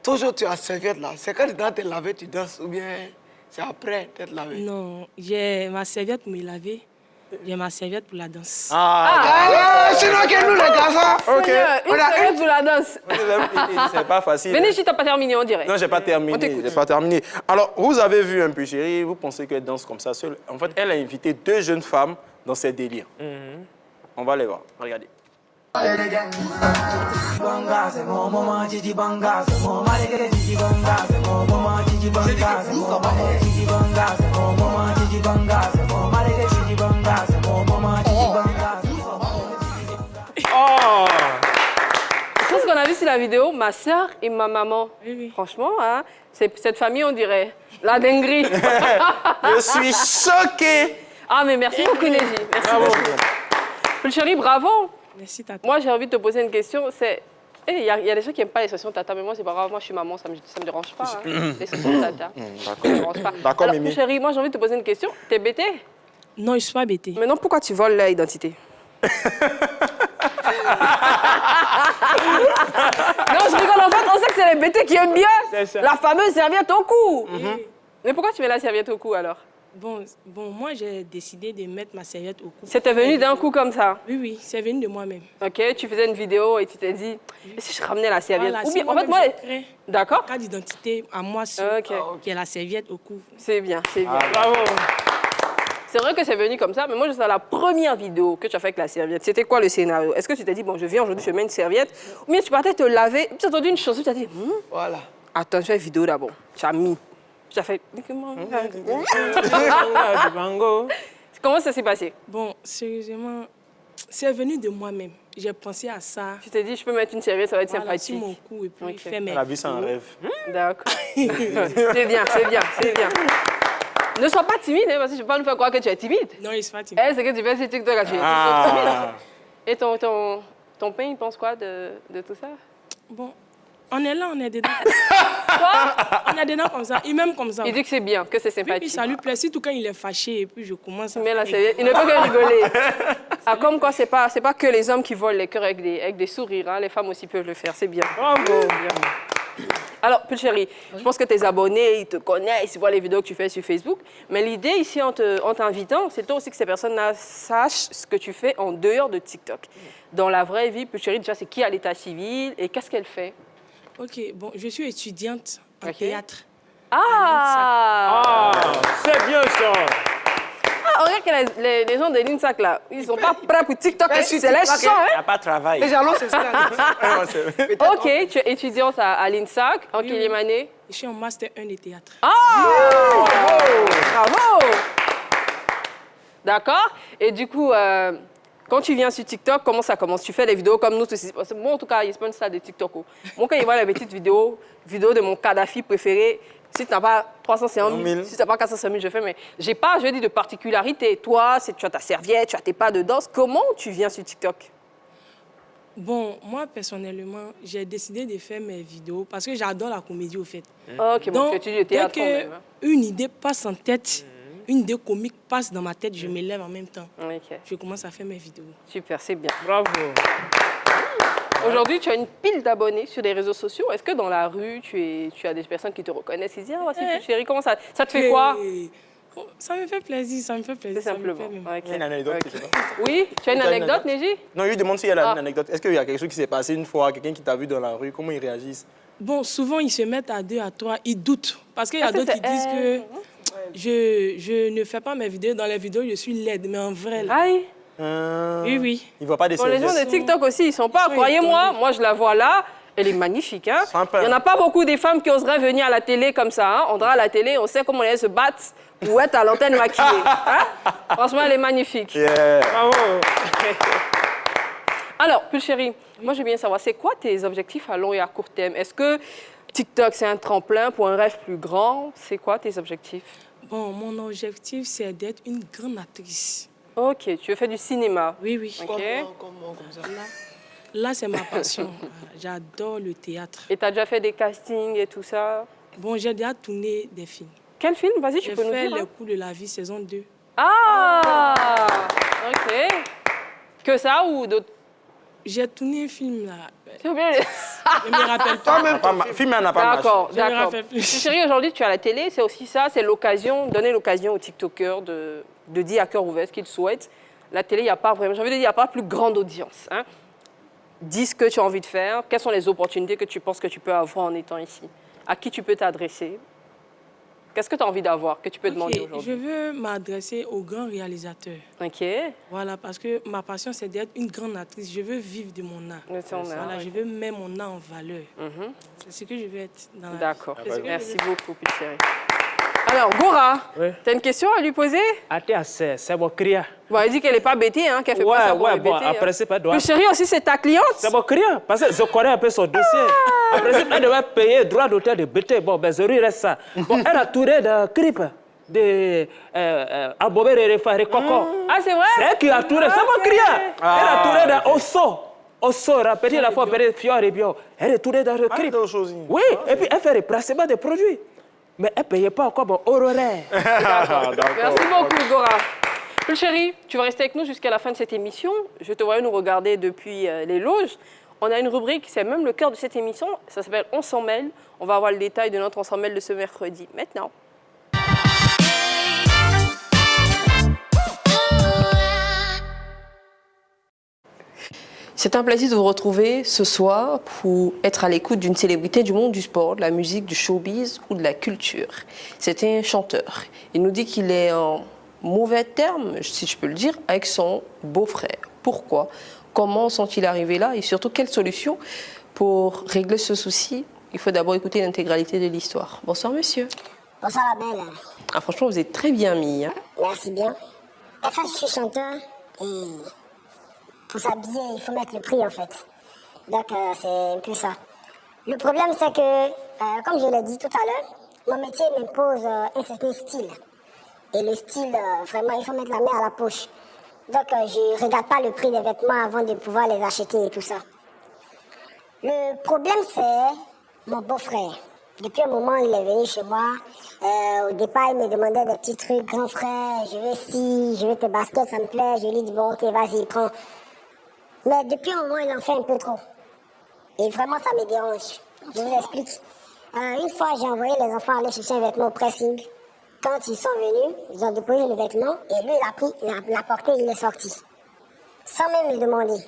Toujours tu as serviette là. C'est quand tu dois te laver, tu danses ou bien c'est après t'être lavé? Non, j'ai ma serviette pour me laver. J'ai ma serviette pour la danse. Sinon que nous les garçons. Ok. Une serviette pour la danse. C'est pas facile. Venez, si t'as pas terminé, on dirait. Non, j'ai pas terminé. J'ai pas terminé. Alors, vous avez vu un Pulchéry, vous pensez qu'elle danse comme ça seule. En fait, elle a invité 2 jeunes femmes dans ses délires. On va les voir. Regardez. Oh! C'est ce qu'on a vu sur la vidéo, ma soeur et ma maman. Oui, oui. Franchement, hein, cette famille, on dirait la dinguerie. Je suis choqué. Ah, mais merci beaucoup, Neji. Merci beaucoup. Chérie, bravo. Merci, tata. Moi, j'ai envie de te poser une question. C'est... Il y a des gens qui n'aiment pas l'expression tata, mais moi, c'est pas grave. Moi, je suis maman, ça me dérange pas. Hein. L'expression tata. Ça me dérange pas. D'accord, Alors, Mimi. chérie, moi, j'ai envie de te poser une question. T'es bêtée? Non, je suis pas bêtée. Maintenant, pourquoi tu voles l'identité? Non, je rigole. En fait, on sait que c'est les bêtés qui aiment bien la fameuse serviette au cou. Mais pourquoi tu mets la serviette au cou, alors? Bon, moi, j'ai décidé de mettre ma serviette au cou. C'était venu d'un coup comme ça? Oui, oui, c'est venu de moi-même. Ok, tu faisais une vidéo et tu t'es dit, et si je ramenais la serviette? Voilà, Ou bien, si en fait, moi... D'accord. Carte d'identité à moi, qui est la serviette au cou. C'est bien, c'est bien. Bravo! C'est vrai que c'est venu comme ça, mais moi, je sais la première vidéo que tu as fait avec la serviette. C'était quoi le scénario? Est-ce que tu t'es dit, bon, je viens aujourd'hui, je mets une serviette? Ou bien tu partais te laver, tu as entendu une chanson, tu as dit, Voilà. attends, je fais une vidéo d'abord. Tu as mis. Tu as fait. Comment ça s'est passé? Bon, sérieusement, c'est venu de moi-même. J'ai pensé à ça. Tu t'es dit, je peux mettre une serviette, ça va être Voilà, sympathique. sur mon cou et puis faire mes... Elle a vu ça en rêve. D'accord. C'est bien, c'est bien, c'est bien. Ne sois pas timide, hein, parce que je ne peux pas nous faire croire que tu es timide. Non, je ne suis pas timide. Eh, c'est que tu fais sur TikTok, tu es timide. Et ton pain, il pense quoi de tout ça? Bon, on est là, on est dedans. On est dedans comme ça, il m'aime comme ça. Il dit que c'est bien, que c'est sympathique. Puis ça lui plaît, surtout quand il est fâché et puis je commence à... Mais là, il ne peut que rigoler. Ah, comme quoi, c'est pas que les hommes qui volent les cœurs avec des sourires, hein. Les femmes aussi peuvent le faire, c'est bien. Bravo! Alors, Pulchérie, je pense que tes abonnés, ils te connaissent, ils voient les vidéos que tu fais sur Facebook. Mais l'idée ici, en t'invitant, c'est toi aussi que ces personnes-là sachent ce que tu fais en dehors de TikTok. Dans la vraie vie, Pulchérie, déjà, c'est qui à l'état civil et qu'est-ce qu'elle fait? Ok, bon, je suis étudiante en théâtre. Ah! C'est bien ça! Ah, regarde que les gens de l'INSAC, là, ils sont pas prêts pour TikTok, c'est les chants, Il n'y hein? a pas de travail. Les jalons, c'est ça. Ok, tu es étudiante à l'INSAC. En quelle année? Je suis en master 1 de théâtre. Ah! Bravo! D'accord. Et du coup, quand tu viens sur TikTok, comment ça commence? Tu fais des vidéos comme nous. Moi, en tout cas, il se passe ça de TikTok. Moi, quand il voit les petites vidéos de mon Kadhafi préféré, si tu n'as pas 350 000, si tu n'as pas 400 000, je fais, mais j'ai pas, je dis, de particularité. Toi, tu as ta serviette, tu as tes pas de danse. Comment tu viens sur TikTok? Bon, moi, personnellement, j'ai décidé de faire mes vidéos parce que j'adore la comédie, au fait. Ok, bon, tu étudies le théâtre quand même. Une idée passe en tête, une idée comique passe dans ma tête, je me lève en même temps. Ok. Je commence à faire mes vidéos. Super, c'est bien. Bravo! Aujourd'hui, tu as une pile d'abonnés sur les réseaux sociaux. Est-ce que dans la rue, tu as des personnes qui te reconnaissent et disent « Ah, voici Pulchérie, comment ça te fait quoi ?» Ça me fait plaisir, ça me fait plaisir. C'est simplement. Il y a une anecdote. Oui, tu as une anecdote, Neji? Non, je lui demande s'il y a une anecdote. Est-ce qu'il y a quelque chose qui s'est passé une fois, quelqu'un qui t'a vu dans la rue, comment ils réagissent? Bon, souvent, ils se mettent à 2, à 3, ils doutent. Parce qu'il y a d'autres qui disent que je ne fais pas mes vidéos. Dans les vidéos, je suis laide, mais en vrai... Là, Aïe! oui, oui. Ils ne voient pas des Les gens de TikTok aussi, ils sont pas... Croyez-moi, moi, je la vois là. Elle est magnifique, hein? Il n'y en a pas beaucoup des femmes qui oseraient venir à la télé comme ça, hein? On dirait à la télé, on sait comment elles se battent pour être à l'antenne maquillée. Hein? Franchement, elle est magnifique. Bravo! Alors, Pulchérie, moi, je veux bien savoir, c'est quoi tes objectifs à long et à court terme? Est-ce que TikTok, c'est un tremplin pour un rêve plus grand? C'est quoi tes objectifs? Bon, mon objectif, c'est d'être une grande actrice. Ok, tu veux faire du cinéma? Oui, oui. Okay. Comment, comme ça? Là, c'est ma passion. J'adore le théâtre. Et tu as déjà fait des castings et tout ça? Bon, j'ai déjà tourné des films. Quel film? Vas-y, tu peux nous dire. J'ai fait Les coups de la vie, saison 2. Ah! Ok. Que ça ou d'autres? J'ai tourné un film, là. J'ai oublié. Je ne me rappelle pas. Le film n'a pas marché. D'accord, Je me d'accord. rappelle plus. Chérie, aujourd'hui, tu es à la télé, c'est aussi ça, c'est l'occasion, donner l'occasion aux TikTokers de dire à cœur ouvert ce qu'ils souhaitent. La télé, il n'y a pas vraiment, j'ai envie de dire, il n'y a pas plus grande audience. Hein. Dis ce que tu as envie de faire, quelles sont les opportunités que tu penses que tu peux avoir en étant ici, à qui tu peux t'adresser. Qu'est-ce que tu as envie d'avoir, que tu peux demander aujourd'hui? Je veux m'adresser aux grands réalisateurs. OK. Voilà, parce que ma passion, c'est d'être une grande actrice. Je veux vivre de mon art. Voilà, je veux mettre mon art en valeur. C'est ce que je veux être dans la vie. D'accord. Merci beaucoup, Pulchéri. Alors, Gora, tu as une question à lui poser? C'est bon, Cria. Bon, elle dit qu'elle n'est pas bêtée, hein, qu'elle fait pas ça pour les bon, bêter, après, c'est pas droit. Pulchéri aussi, c'est ta cliente? C'est bon, Cria, parce que je connais un peu son dossier. Après, elle devait payer droit d'auteur de bêter. Bon, ben, je reste ça. Bon, elle a tourné de clip de Abobé Refare Coco. Ah, c'est vrai? C'est elle qui a tourné, c'est bon, Cria. Elle a tourné dans Osso. Osso, rappelez la fois, Fior et Bio. Elle est tournée dans le clip. Oui, et puis elle fait le placement des produits. Mais elle ne payait pas encore mon honoraire. Merci beaucoup, Gora. Pulchéri, tu vas rester avec nous jusqu'à la fin de cette émission. Je te voyais nous regarder depuis les loges. On a une rubrique, c'est même le cœur de cette émission. Ça s'appelle On s'en mêle. On va avoir le détail de notre On s'en mêle de ce mercredi. Maintenant. C'est un plaisir de vous retrouver ce soir pour être à l'écoute d'une célébrité du monde du sport, de la musique, du showbiz ou de la culture. C'est un chanteur. Il nous dit qu'il est en mauvais termes, si je peux le dire, avec son beau-frère. Pourquoi? Comment sont-ils arrivés là? Et surtout, quelle solution pour régler ce souci? Il faut d'abord écouter l'intégralité de l'histoire. Bonsoir, monsieur. Bonsoir, la belle. Ah, franchement, vous êtes très bien mis. Hein? Merci bien. En fait, je suis chanteur et pour s'habiller, il faut mettre le prix, en fait. Donc, c'est un peu ça. Le problème, c'est que, comme je l'ai dit tout à l'heure, mon métier m'impose un certain style. Et le style, vraiment, il faut mettre la main à la poche. Donc, je ne regarde pas le prix des vêtements avant de pouvoir les acheter et tout ça. Le problème, c'est mon beau-frère. Depuis un moment, il est venu chez moi. Au départ, il me demandait des petits trucs. Grand frère, je veux ci, je veux tes baskets, ça me plaît. Je lui dis, bon, ok, vas-y, prends. Mais depuis un moment, il en fait un peu trop. Et vraiment, ça me dérange. Je vous explique. Une fois, j'ai envoyé les enfants aller chercher un vêtement au pressing. Quand ils sont venus, ils ont déposé le vêtement et lui, il a pris, il l'a porté, il est sorti. Sans même me demander.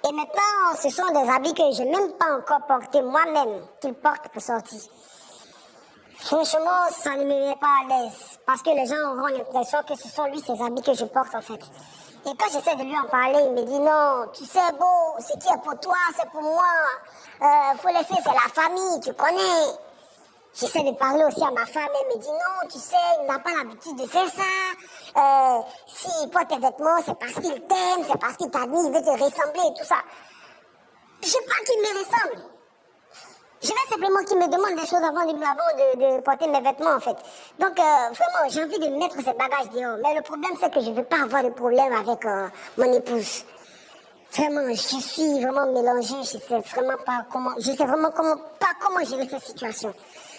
Et maintenant, ce sont des habits que je n'ai même pas encore portés moi-même, qu'il porte pour sortir. Franchement, ça ne me met pas à l'aise. Parce que les gens auront l'impression que ce sont lui, ces habits que je porte en fait. Et quand j'essaie de lui en parler, il me dit non, tu sais, beau, ce qui est pour toi, c'est pour moi. Faut laisser, c'est la famille, tu connais. J'essaie de parler aussi à ma femme, elle me dit non, tu sais, il n'a pas l'habitude de faire ça. S'il porte tes vêtements, c'est parce qu'il t'aime, c'est parce qu'il t'admire, il veut te ressembler et tout ça. Je veux pas qu'il me ressemble. Je veux simplement qu'il me demande des choses avant de porter mes vêtements, en fait. Donc, vraiment, j'ai envie de mettre ces bagages dehors. Mais le problème, c'est que je ne veux pas avoir de problème avec mon épouse. Vraiment, je suis vraiment mélangée. Je sais vraiment pas comment gérer cette situation.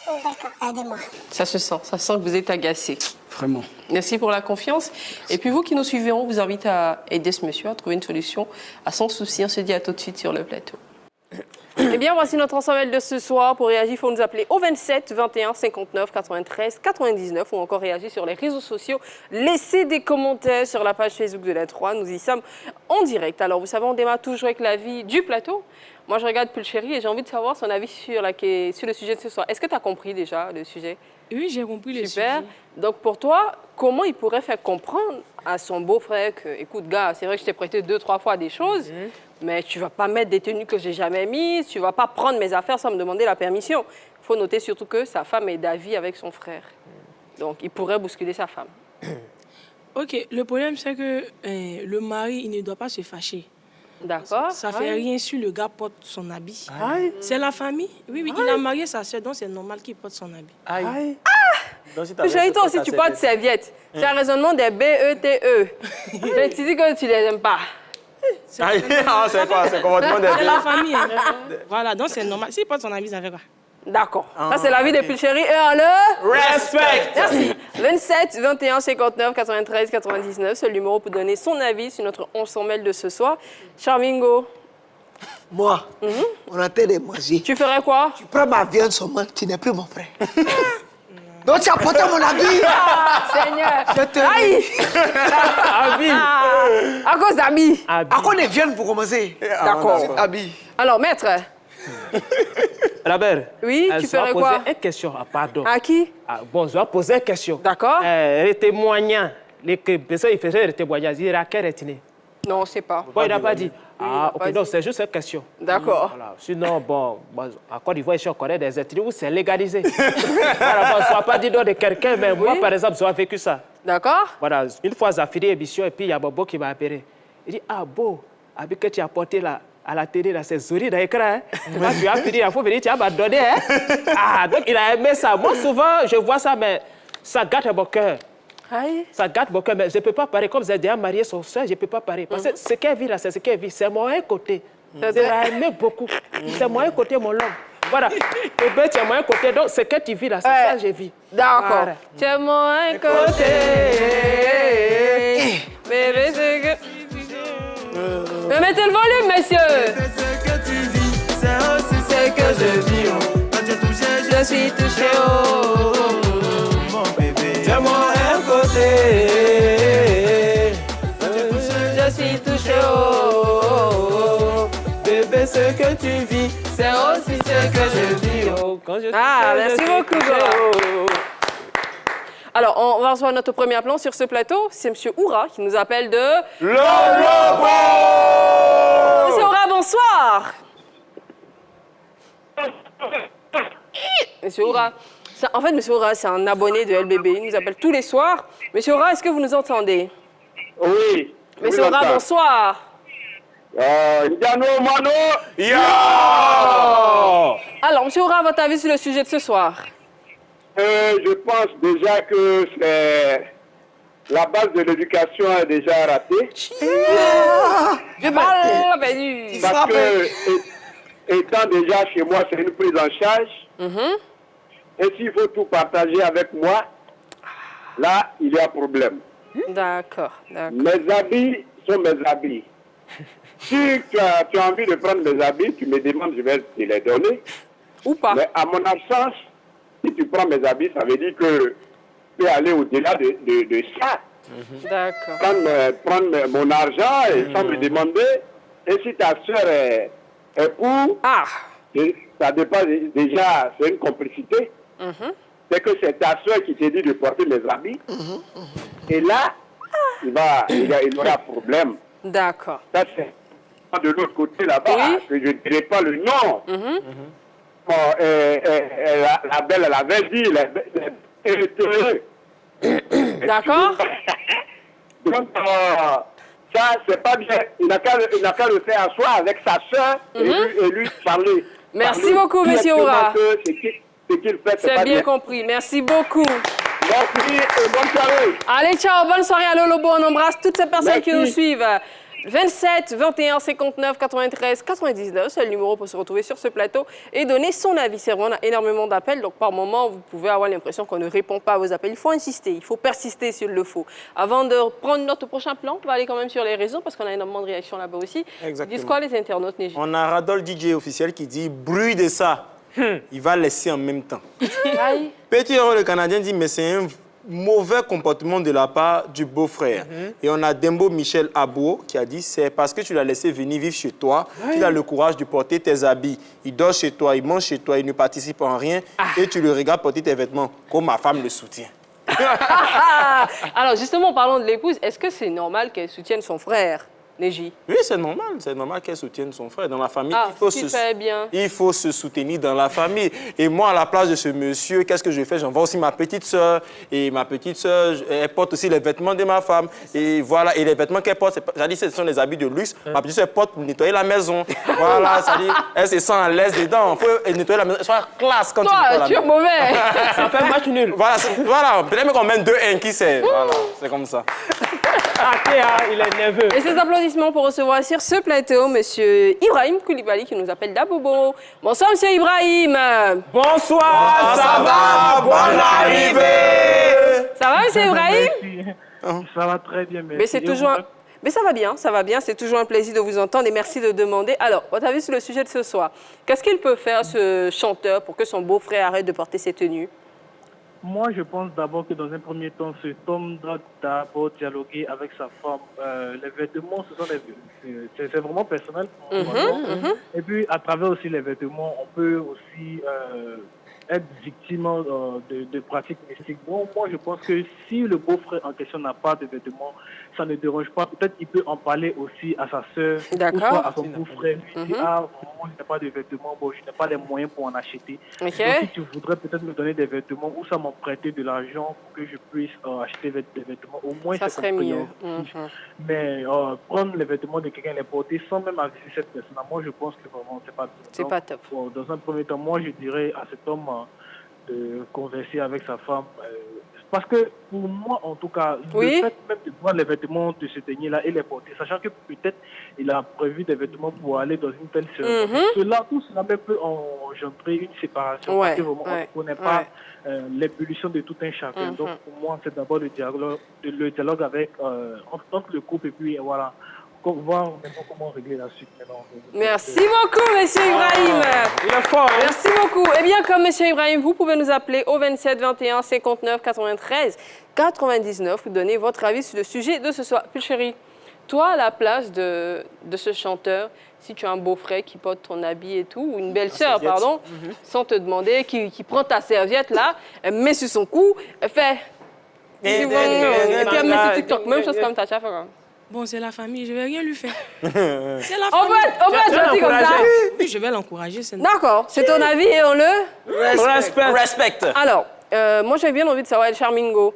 D'accord, aidez-moi. Ça se sent que vous êtes agacé. Vraiment. Merci pour la confiance. Et puis vous qui nous suivez, on vous invite à aider ce monsieur à trouver une solution à son souci. On se dit à tout de suite sur le plateau. Eh bien, voici notre ensemble de ce soir. Pour réagir, il faut nous appeler au 27 21 59 93 99 ou encore réagir sur les réseaux sociaux. Laissez des commentaires sur la page Facebook de la 3. Nous y sommes en direct. Alors, vous savez, on démarre toujours avec l'avis du plateau. Moi, je regarde Pulchéri et j'ai envie de savoir son avis sur le sujet de ce soir. Est-ce que tu as compris déjà le sujet? Oui, j'ai compris le sujet. Super. Donc, pour toi, comment il pourrait faire comprendre à son beau-frère que, écoute, gars, c'est vrai que je t'ai prêté 2-3 fois des choses, mais tu vas pas mettre des tenues que j'ai jamais mises, tu vas pas prendre mes affaires sans me demander la permission. Il faut noter surtout que sa femme est d'avis avec son frère. Donc, il pourrait bousculer sa femme. Ok, le problème, c'est que le mari, il ne doit pas se fâcher. D'accord. Ça fait rien si le gars porte son habit. C'est la famille. Oui, il a marié sa soeur, donc c'est normal qu'il porte son habit. Chérie, toi aussi, tu portes serviette. C'est un raisonnement des B-E-T-E. Mais tu dis que tu les aimes pas. C'est quoi? C'est comportement des C'est la famille. Hein. Voilà, donc c'est normal. S'il porte son habit, ça fait quoi? D'accord. Ça, c'est l'avis de Pulchéri et on le respecte. Merci. 27 21 59 93 99, c'est le numéro pour donner son avis sur notre 11 sans mail de ce soir. Charmingo. Moi, on a été de manger. Tu ferais quoi? Tu prends ma viande seulement, tu n'es plus mon frère. Donc tu as porté mon habit. Seigneur. Je te Aïe. À cause d'habits. À cause des viandes pour commencer. D'accord. Habit. Alors, maître, Robert. Oui, tu ferais quoi? Je vais poser une question. Ah, pardon. À qui? Bon, je vais poser une question. D'accord. Les témoignants, les personnes qui faisaient les témoignages, il y a quel ethnie? Non, on ne sait pas. Bon, il n'a pas dit. Ah, pas ok, donc c'est juste une question. D'accord. Voilà. Sinon, bon, à Côte d'Ivoire, je connais des ethnies où c'est légalisé. Voilà, bon, ça ne pas dit nom de quelqu'un, mais moi, par exemple, j'ai vécu ça. D'accord. Voilà, une fois, j'ai fini l'émission et puis il y a Bobo qui m'a appelé. Il dit, ah, Bo, avec que tu as porté là, à la télé, là, c'est Zori dans l'écran. Hein? Quand tu as fini, il faut venir, tu as m'abandonné. Hein? Ah, donc il a aimé ça. Moi, souvent, je vois ça, mais ça gâte mon cœur. Aïe. Ça gâte mon cœur, mais je ne peux pas parler. Comme j'ai déjà marié son soeur, je ne peux pas parler. Parce que ce qu'elle vit là, c'est ce qu'elle vit. C'est mon un côté. Je l'ai aimé beaucoup. C'est mon un côté, mon homme. Voilà. Et bien, tu es mon un côté. Donc, ce que tu vis là, c'est ça que je vis. D'accord. Voilà. Tu es mon un côté. Bébé, c'est que... Mais mettez le volume, messieurs. Ce que tu vis, c'est aussi ce que je vis. Quand tu es touché, je suis touché. Mon bébé, tu es mon un côté. Quand tu es touché, je suis touché. Bébé, ce que tu vis, c'est aussi ce que je vis. Merci beaucoup, Gora. Alors, on va recevoir notre premier plan sur ce plateau. C'est M. Oura qui nous appelle de... Lolobo! Monsieur Oura, bonsoir. Monsieur Oura, en fait, Monsieur Oura, c'est un abonné de LBB. Il nous appelle tous les soirs. Monsieur Oura, est-ce que vous nous entendez? Oui. Monsieur Oura, bonsoir. Yano Mano! Yo! Alors, Monsieur Oura, votre avis sur le sujet de ce soir? Je pense déjà que la base de l'éducation est déjà ratée. Je parle perdu. Parce que, étant déjà chez moi, c'est une prise en charge. Et s'il faut tout partager avec moi, là, il y a problème. D'accord. Mes habits sont mes habits. Si tu as envie de prendre mes habits, tu me demandes, je vais te les donner. Ou pas. Mais à mon absence, si tu prends mes habits, ça veut dire que tu peux aller au-delà de ça. D'accord. Prendre mon argent et sans me demander. Et si ta soeur est pour, ça dépasse déjà, c'est une complicité. C'est que c'est ta soeur qui te dit de porter mes habits. Et là, il aura problème. D'accord. Ça, c'est de l'autre côté là-bas, que je ne dirai pas le nom. Bon, la belle, elle avait dit, elle était heureux. D'accord. Donc, ça, c'est pas bien. Il n'a qu'à le faire à soi avec sa soeur et lui parler. Merci beaucoup, Monsieur Oura. C'est bien compris. Merci beaucoup. Merci et bonne soirée. Allez, ciao. Bonne soirée à Lolobo. On embrasse toutes ces personnes qui nous suivent. 27 21 59 93 99, c'est le numéro pour se retrouver sur ce plateau et donner son avis. C'est vrai, on a énormément d'appels, donc par moment, vous pouvez avoir l'impression qu'on ne répond pas à vos appels. Il faut insister, il faut persister s'il le faut. Avant de prendre notre prochain plan, on va aller quand même sur les réseaux parce qu'on a énormément de réactions là-bas aussi. Exactement. Ils disent quoi les internautes, Néji? On a Radol DJ officiel qui dit « bruit de ça, il va laisser en même temps ». Petit héros, le Canadien dit « mais c'est un mauvais comportement de la part du beau-frère ». Et on a Dembo Michel Abo qui a dit « c'est parce que tu l'as laissé venir vivre chez toi qu'il a le courage de porter tes habits. Il dort chez toi, il mange chez toi, il ne participe en rien et tu le regardes porter tes vêtements comme ma femme le soutient. » Alors justement, parlons de l'épouse. Est-ce que c'est normal qu'elle soutienne son frère, Néji? Oui, c'est normal qu'elle soutienne son frère. Dans la famille, il faut se soutenir dans la famille. Et moi, à la place de ce monsieur, qu'est-ce que je fais? J'envoie aussi ma petite soeur. Et ma petite soeur, elle porte aussi les vêtements de ma femme. Et voilà, et les vêtements qu'elle porte, ce sont des habits de luxe. Ma petite soeur porte pour nettoyer la maison. Voilà, elle se sent à l'aise dedans. Il faut nettoyer la maison. Sois classe quand tu nettoies la maison. Toi, tu es mauvais. Ça fait un match nul. Voilà, peut-être qu'on mène 2-1, qui sait. Voilà, c'est comme ça. Il est nerveux. Et ces applaudissements pour recevoir sur ce plateau Monsieur Ibrahim Koulibaly qui nous appelle d'Abobo. Bonsoir Monsieur Ibrahim. Bonsoir, ça va, bonne arrivée. Ça va Monsieur Ibrahim? Ça va très bien, merci. Mais c'est toujours... Mais ça va bien, c'est toujours un plaisir de vous entendre et merci de demander. Alors, votre avis sur le sujet de ce soir. Qu'est-ce qu'il peut faire ce chanteur pour que son beau-frère arrête de porter ses tenues? Moi, je pense d'abord que dans un premier temps, cet homme doit d'abord dialoguer avec sa femme. Les vêtements, c'est vraiment personnel. Et puis, à travers aussi les vêtements, on peut aussi être victime de pratiques mystiques. Bon, moi, je pense que si le beau-frère en question n'a pas de vêtements, ça ne dérange pas. Peut-être qu'il peut en parler aussi à sa sœur ou soit à son beau-frère. Lui dit, moi, je n'ai pas de vêtements, bon, je n'ai pas les moyens pour en acheter. Donc, si tu voudrais peut-être me donner des vêtements ou ça m'en prêter de l'argent pour que je puisse acheter des vêtements, au moins ça serait mieux. Mais prendre les vêtements de quelqu'un et les porter sans même aviser cette personne, moi, je pense que vraiment, c'est pas bien. C'est pas top. Dans un premier temps, moi, je dirais à cet homme de converser avec sa femme. Parce que pour moi, en tout cas, le fait même de voir les vêtements de ce dernier-là et les porter, sachant que peut-être il a prévu des vêtements pour aller dans une telle cérémonie, tout cela même peut engendrer une séparation. Parce que vraiment, on ne connaît pas l'ébullition de tout un chacun. Donc pour moi, c'est d'abord le dialogue avec, entre le couple et puis voilà. Voir maintenant comment régler la suite maintenant. Merci beaucoup, monsieur Ibrahim. Il est fort. Merci beaucoup. Eh bien, comme monsieur Ibrahim, vous pouvez nous appeler au 27 21 59 93 99 pour donner votre avis sur le sujet de ce soir. Puis chérie, toi, à la place de ce chanteur, si tu as un beau-frère qui porte ton habit et tout, ou une belle-sœur, pardon, sans te demander, qui prend ta serviette là, elle met sur son cou, elle fait... Et puis elle met sur TikTok, même chose comme ta chef. Bon, c'est la famille, je ne vais rien lui faire. C'est la famille. On va dire comme ça. Oui, je vais l'encourager. D'accord, c'est ton avis et on le respecte. Alors, moi j'ai bien envie de savoir, El Charmingo,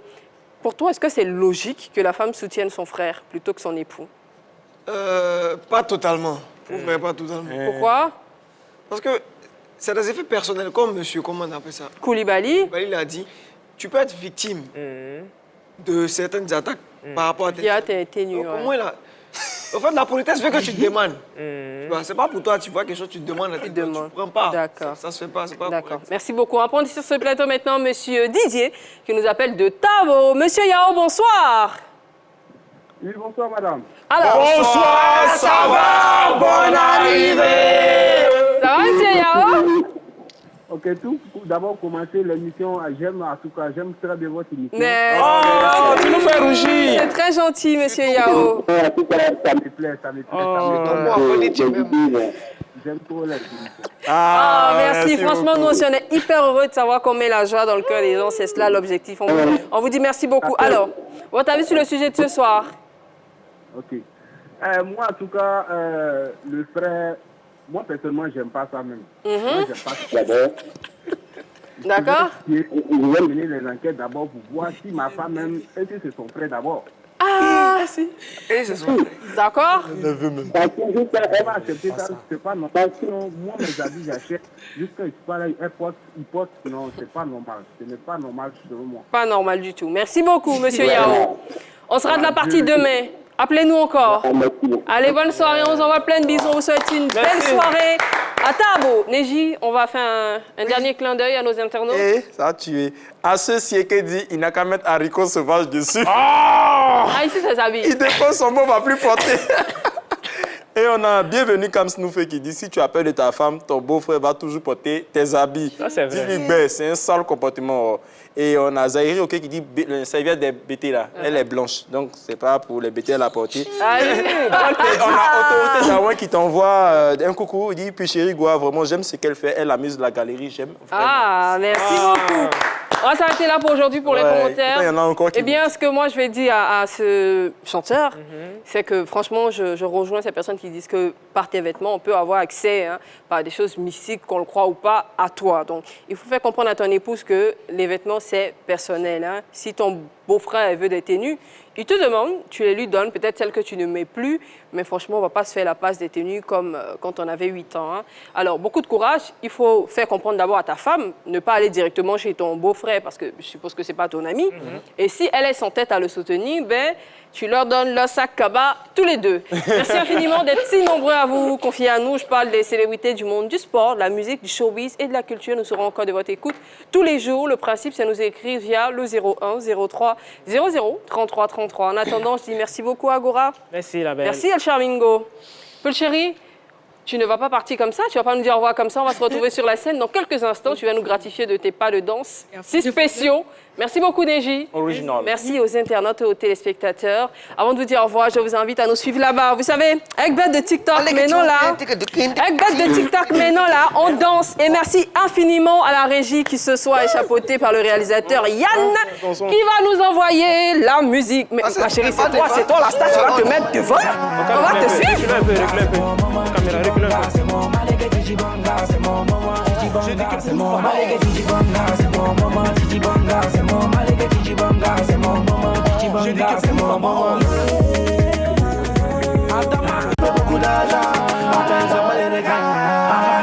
pour toi, est-ce que c'est logique que la femme soutienne son frère plutôt que son époux? Pas totalement. Pour vrai, pas totalement. Pourquoi? Parce que c'est des effets personnels, comme monsieur, comment on appelle ça? Koulibaly. Koulibaly l'a dit. Tu peux être victime de certaines attaques par rapport à tes nus. Au moins là, en fait, la politesse veut que tu te demandes. C'est pas pour toi, tu vois quelque chose, tu te demandes, tu ne prends pas. D'accord. Ça se fait pas, c'est pas d'accord. Merci beaucoup. On va prendre sur ce plateau maintenant monsieur Didier, qui nous appelle de Tavo. Monsieur Yao, bonsoir. Oui, bonsoir, madame. Alors, bonsoir, ça va, bonne arrivée. Ça va, monsieur Yao? Ok, tout d'abord commencer l'émission, j'aime en tout cas, j'aime très bien votre émission. Merci. Tu nous fais rougir. C'est très gentil, monsieur Yao. En tout cas, ça me plaît, ça me plaît. J'aime trop l'émission. Merci. Franchement, nous aussi, on est hyper heureux de savoir qu'on met la joie dans le cœur des gens. C'est cela l'objectif. On vous dit merci beaucoup. Alors, votre avis sur le sujet de ce soir? Ok. Moi, en tout cas, le frère... Moi, personnellement, j'aime pas ça même. Moi, j'aime pas ça d'abord. D'accord. Je vais mener les enquêtes d'abord pour voir si ma femme même, est-ce que c'est son frère d'abord. Si. Et c'est son frère. D'accord. Parce que jusqu'à elle va accepter ça, c'est pas normal. Sinon, moi, mes habits, j'achète. Jusqu'à il porte, non, c'est pas normal. Ce n'est pas normal selon moi. Pas normal du tout. Merci beaucoup, monsieur Yao. On sera de la partie demain. Appelez-nous encore. Allez, bonne soirée. On vous envoie plein de bisous. On vous souhaite une belle soirée. À Tabo, Neji, on va faire un dernier clin d'œil à nos internautes. Ça a tué. À ceci qui dit, il n'a qu'à mettre haricot sauvage dessus. Ici, ça s'habille. Il dépose son mot, va plus porter. Et on a bienvenue comme Snoufé qui dit, si tu appelles de ta femme, ton beau-frère va toujours porter tes habits. C'est vrai. C'est un sale comportement. Et on a Zahiri qui dit, la serviette des BT là, elle est blanche. Donc, c'est pas pour les BT à la porter. Et on a Autorité Zaouin qui t'envoie un coucou. Il dit, puis chérie Goua, vraiment, j'aime ce qu'elle fait. Elle amuse la galerie, j'aime vraiment. Merci beaucoup. On va s'arrêter là pour aujourd'hui pour les commentaires. Il y en a encore qui... Eh bien, ce que moi je vais dire à ce chanteur, c'est que franchement, je rejoins ces personnes qui disent que par tes vêtements, on peut avoir accès par des choses mystiques, qu'on le croit ou pas, à toi. Donc, il faut faire comprendre à ton épouse que les vêtements, c'est personnel. Si ton beau-frère veut des tenues, il te demande, tu les lui donnes, peut-être celles que tu ne mets plus, mais franchement, on ne va pas se faire la passe des tenues comme quand on avait 8 ans. Alors, beaucoup de courage. Il faut faire comprendre d'abord à ta femme, ne pas aller directement chez ton beau-frère, parce que je suppose que ce n'est pas ton ami. Et si elle est sans tête à le soutenir, ben, tu leur donnes leur sac cabas tous les deux. Merci infiniment d'être si nombreux à vous confier à nous. Je parle des célébrités du monde du sport, de la musique, du showbiz et de la culture. Nous serons encore de votre écoute tous les jours. Le principe, c'est nous écrire via le 01 03 00 33 33. En attendant, je dis merci beaucoup à Agora. Merci, la belle. Merci, El Charmingo. Pulchéri, Tu ne vas pas partir comme ça, tu vas pas nous dire au revoir comme ça, on va se retrouver sur la scène dans quelques instants. Tu vas nous gratifier de tes pas de danse si spéciaux. Merci beaucoup, Neji. Original. Merci aux internautes et aux téléspectateurs. Avant de vous dire au revoir, je vous invite à nous suivre là-bas. Vous savez, avec bête de TikTok, mais non là. Avec bête de TikTok, mais non là, on danse. Et merci infiniment à la régie qui ce soir est chapeautée par le réalisateur Yann, qui va nous envoyer la musique. Mais ma chérie, c'est toi la star, tu vas te mettre devant. On va te suivre. Je dis que c'est mon moment, c'est mon moment, Gigi Banga, c'est mon moment, Gigi Banga, c'est mon moment, Gigi Banga, je dis que c'est mon moment. Attends, beaucoup d'argent, attends, ça va les regarder.